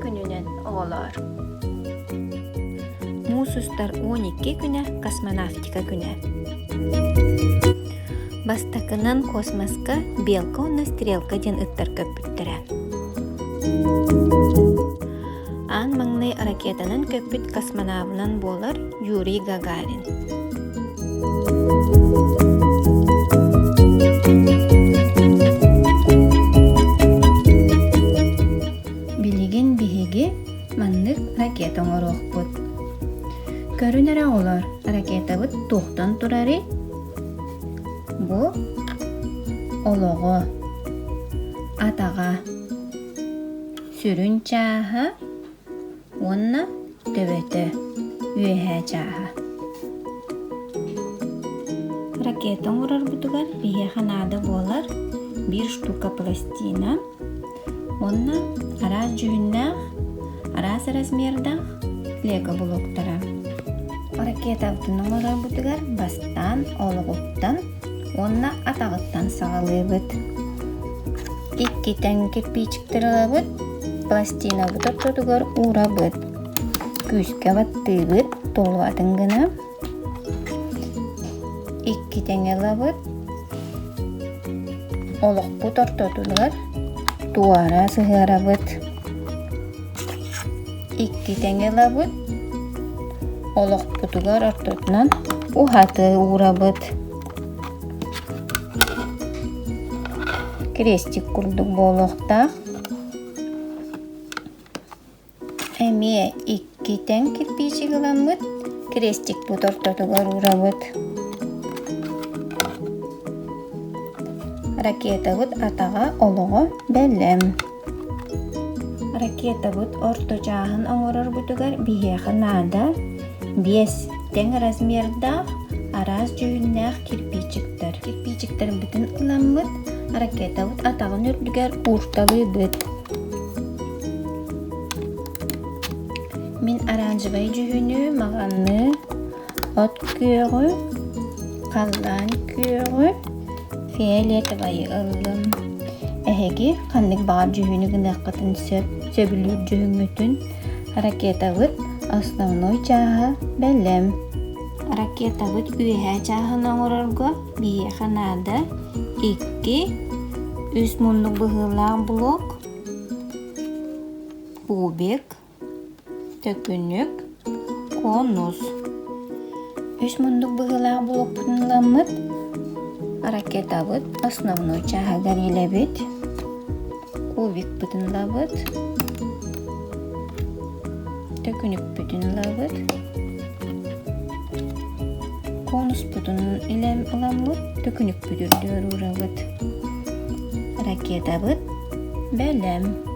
күнінен оғылар. Мусустар 12 күні космонавтика күні. Бастакынан космоска белка онна стрелка ден ыттар көппүттірі. Ан маңнай ракетанын көппүт космонавынан болар Юрий Гагарин. Билеген биһиги маннык ракета оңорох бут. Көрүнөрө олар ракета бут тухтан турары. Бу олого атага сүрүн чаха онна төбөтө үйе чаха. Ракета оңорор бутугар бие ханада болар bir штука пластина. Онна арас жүннах, арас размердах лего блоктара. Ракета бутун оңорор бутугар бастан, олугуттан, онна атагыттан сагалыбыт. Икки тәң кирпичиктер пластина бутугар урабыт. Күскә баттыбыт, толватын гына. Икки тәңелабыт. Олық бут ортотулар. Туара сыгарабыт. Икки тәңелабыт. Олық бутугар ортотунан ухаты урабыт. Крестик курдук болохтақ. Әме икки тәң кирпичигіламыт. Крестик бут ортотугар урабыт. Ракета бут атага олого бәлем. Ракета бут орто чаһын оңорор бутугар биһиэханада 5 тәң размерда арас жүннах кирпичиктер. Кирпичиктер бүтүн ыламмыт. Ракета бут атагын үрдүгер урталы быт. Мин оранжевый жүнү маганны от күйөгү, қалдан күйөгү, фиолетовый ылым. Эһеги ханнык багар жүнү гынаккатын сөбүлүр жүнүтүн. Ракета бут основной чаһы бәлем. Ракета бут үйе чаһын оңорорго биэханада 2 үс мундук быһылаах блок, кубик, төкүнүк, конус. Үс мундук быһылаах блок бутунламыт. Ракета бут основной чаһыгар илебит. Кубик бутунлабыт. Төкүнүк бутунлабыт. Конус бутун илем ыламыт. Төкүнүк бүтүрдөр урабыт. Ракета бут бәлем.